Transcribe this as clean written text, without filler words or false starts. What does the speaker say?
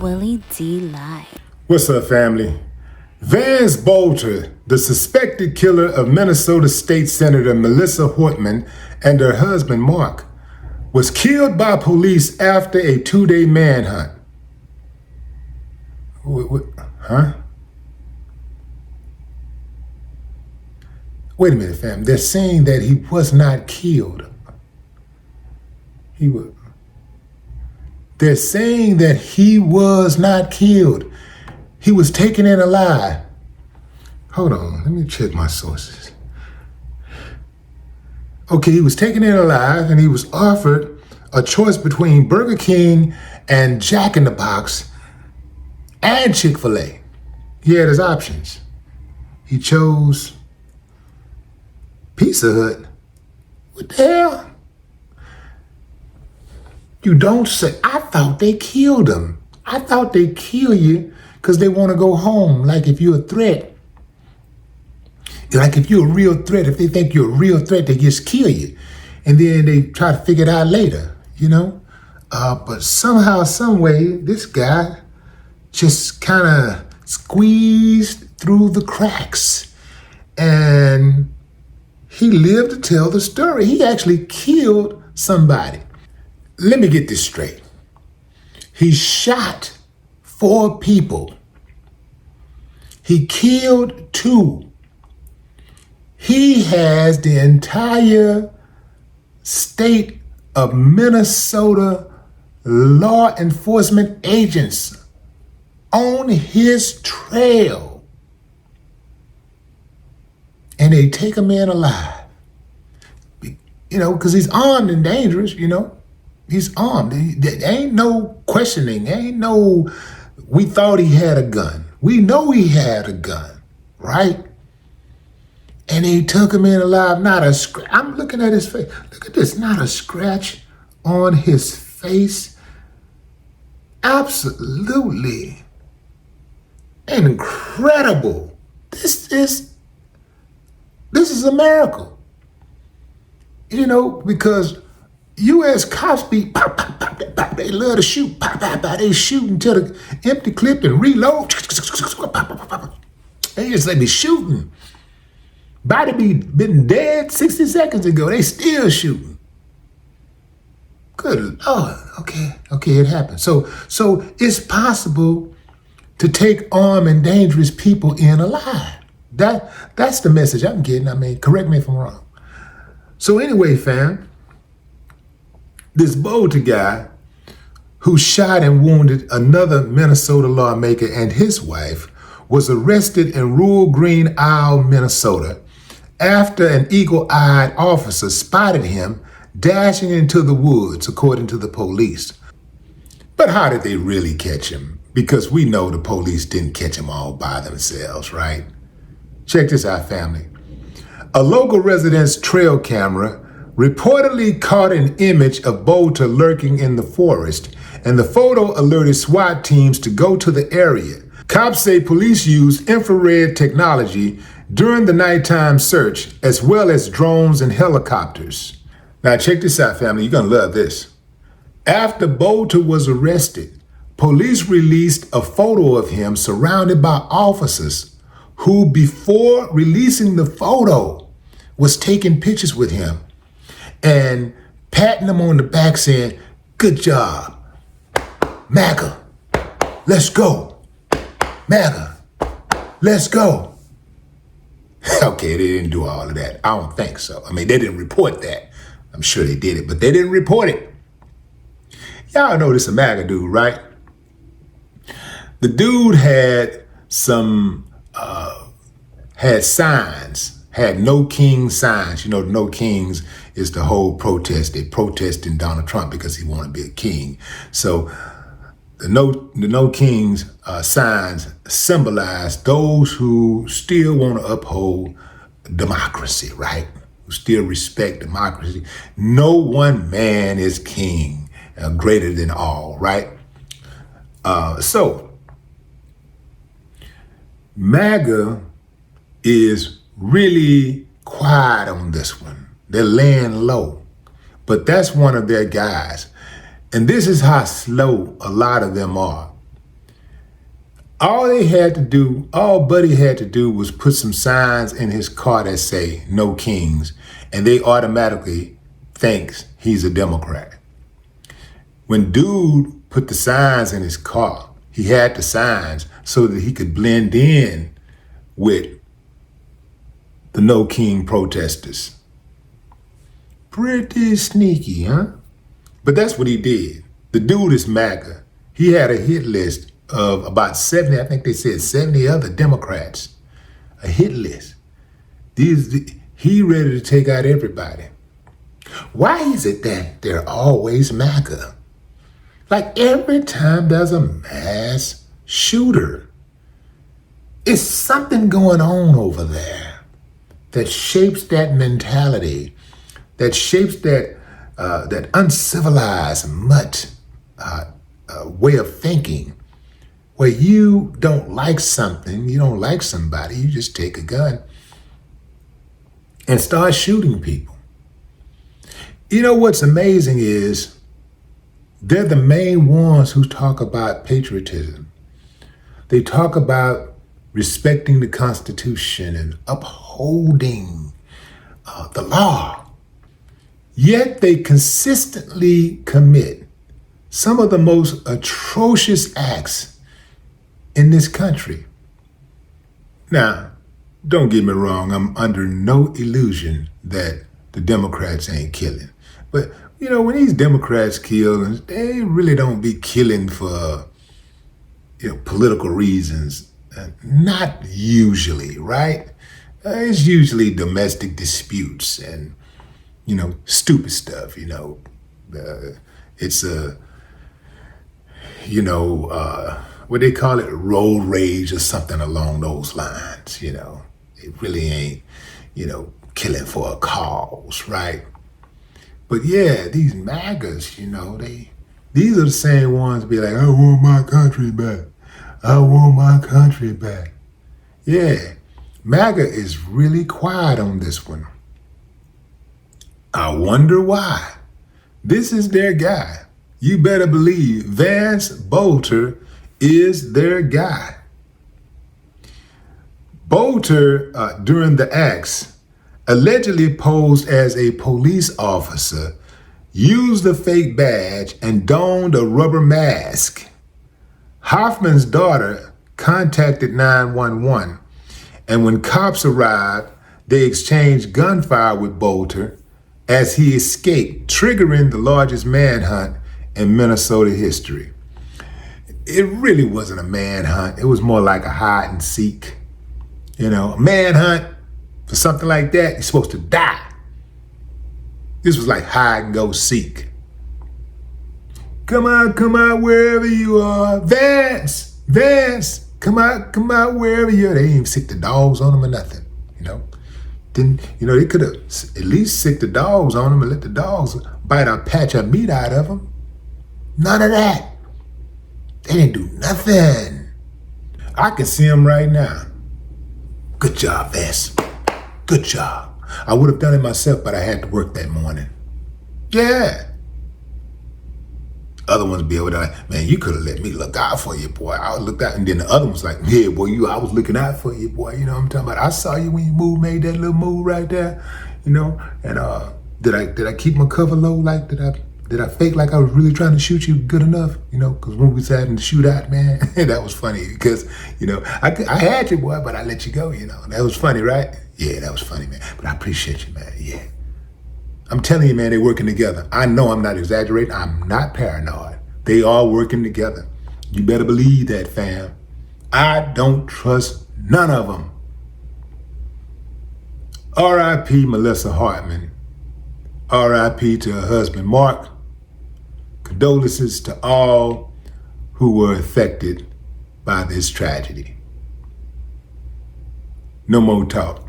Willie D. Live. What's up, family? Vance Bolter, the suspected killer of Minnesota State Senator Melissa Hortman and her husband Mark, was killed by police after a 2-day manhunt. Huh? Wait a minute, fam. They're saying that he was not killed. They're saying that he was not killed. He was taken in alive. Hold on, let me check my sources. Okay, he was taken in alive and he was offered a choice between Burger King and Jack in the Box and Chick-fil-A. He had his options. He chose Pizza Hut. What the hell? You don't say. I thought they killed him. I thought they kill you because they want to go home. Like if you're a threat. Like if you're a real threat, if they think you're a real threat, they just kill you. And then they try to figure it out later, you know? But somehow, some way, this guy just kind of squeezed through the cracks. And he lived to tell the story. He actually killed somebody. Let me get this straight. He shot 4 people. He killed 2. He has the entire state of Minnesota law enforcement agents on his trail. And they take him in alive. You know, because he's armed and dangerous, you know. He's armed. There ain't no questioning. There ain't no, we thought he had a gun. We know he had a gun, right? And they took him in alive. Not a scratch. I'm looking at his face. Look at this. Not a scratch on his face. Absolutely incredible. This is a miracle. You know, because U.S. cops be pop, pop, pop, pop. They love to shoot. Pop, pop, pop. They shoot until the empty clip and reload. They just like be shooting. Body been dead 60 seconds ago. They still shooting. Good Lord. Okay, it happened. So it's possible to take armed and dangerous people in alive. That's the message I'm getting. I mean, correct me if I'm wrong. So anyway, fam, this Bolter guy who shot and wounded another Minnesota lawmaker and his wife was arrested in rural Green Isle, Minnesota, after an eagle-eyed officer spotted him dashing into the woods, according to the police. But how did they really catch him? Because we know the police didn't catch him all by themselves, right? Check this out, family. A local resident's trail camera reportedly caught an image of Bolter lurking in the forest, and the photo alerted SWAT teams to go to the area. Cops say police used infrared technology during the nighttime search, as well as drones and helicopters. Now check this out, family. You're gonna love this. After Bolter was arrested, police released a photo of him surrounded by officers who, before releasing the photo, was taking pictures with him and patting him on the back saying, "Good job, MAGA, let's go, MAGA, let's go." Okay, they didn't do all of that. I don't think so. I mean, they didn't report that. I'm sure they did it, but they didn't report it. Y'all know this a MAGA dude, right? The dude had had signs, had no king signs. You know, no kings is the whole protest. They protesting Donald Trump because he wanted to be a king. So the no kings signs symbolize those who still want to uphold democracy, right? Who still respect democracy. No one man is king, greater than all, right? So MAGA is really quiet on this one. They're laying low, but that's one of their guys. And this is how slow a lot of them are. All Buddy had to do was put some signs in his car that say "No Kings," and they automatically thinks he's a Democrat. When dude put the signs in his car, he had the signs so that he could blend in with the No King protesters. Pretty sneaky, huh? But that's what he did. The dude is MAGA. He had a hit list of about 70, I think they said 70 other Democrats. A hit list. He ready to take out everybody. Why is it that they're always MAGA? Like every time there's a mass shooter, it's something going on over there that shapes that mentality, that shapes that uncivilized mutt way of thinking, where you don't like something, you don't like somebody, you just take a gun and start shooting people. You know what's amazing is they're the main ones who talk about patriotism. They talk about respecting the Constitution and upholding the law. Yet they consistently commit some of the most atrocious acts in this country. Now, don't get me wrong, I'm under no illusion that the Democrats ain't killing. But, you know, when these Democrats kill, they really don't be killing for, political reasons. Not usually, right? It's usually domestic disputes and, stupid stuff, It's what they call it, road rage or something along those lines, It really ain't, killing for a cause, right? But yeah, these MAGAs, these are the same ones be like, I want my country back. I want my country back. Yeah, MAGA is really quiet on this one. I wonder why. This is their guy. You better believe Vance Bolter is their guy. Bolter, during the acts, allegedly posed as a police officer, used a fake badge, and donned a rubber mask. Hoffman's daughter contacted 911, and when cops arrived, they exchanged gunfire with Bolter as he escaped, triggering the largest manhunt in Minnesota history. It really wasn't a manhunt. It was more like a hide and seek. A manhunt for something like that, you're supposed to die. This was like hide and go seek. Come out wherever you are. Vance, come out wherever you are. They didn't even sick the dogs on them or nothing, They could have at least sick the dogs on them and let the dogs bite a patch of meat out of them. None of that. They didn't do nothing. I can see them right now. Good job, Vance. Good job. I would have done it myself, but I had to work that morning. Yeah. Other ones be able to, man, you could have let me look out for you, boy. I looked out, and then the other one's like, yeah, boy, I was looking out for you, boy. You know what I'm talking about? I saw you when you made that little move right there, And did I keep my cover low? Like, did I fake like I was really trying to shoot you good enough? Because when we was having the shootout, man, that was funny because, I had you, boy, but I let you go, That was funny, right? Yeah, that was funny, man. But I appreciate you, man. Yeah. I'm telling you, man, they're working together. I know I'm not exaggerating. I'm not paranoid. They are working together. You better believe that, fam. I don't trust none of them. R.I.P. Melissa Hartman. R.I.P. to her husband, Mark. Condolences to all who were affected by this tragedy. No more talk.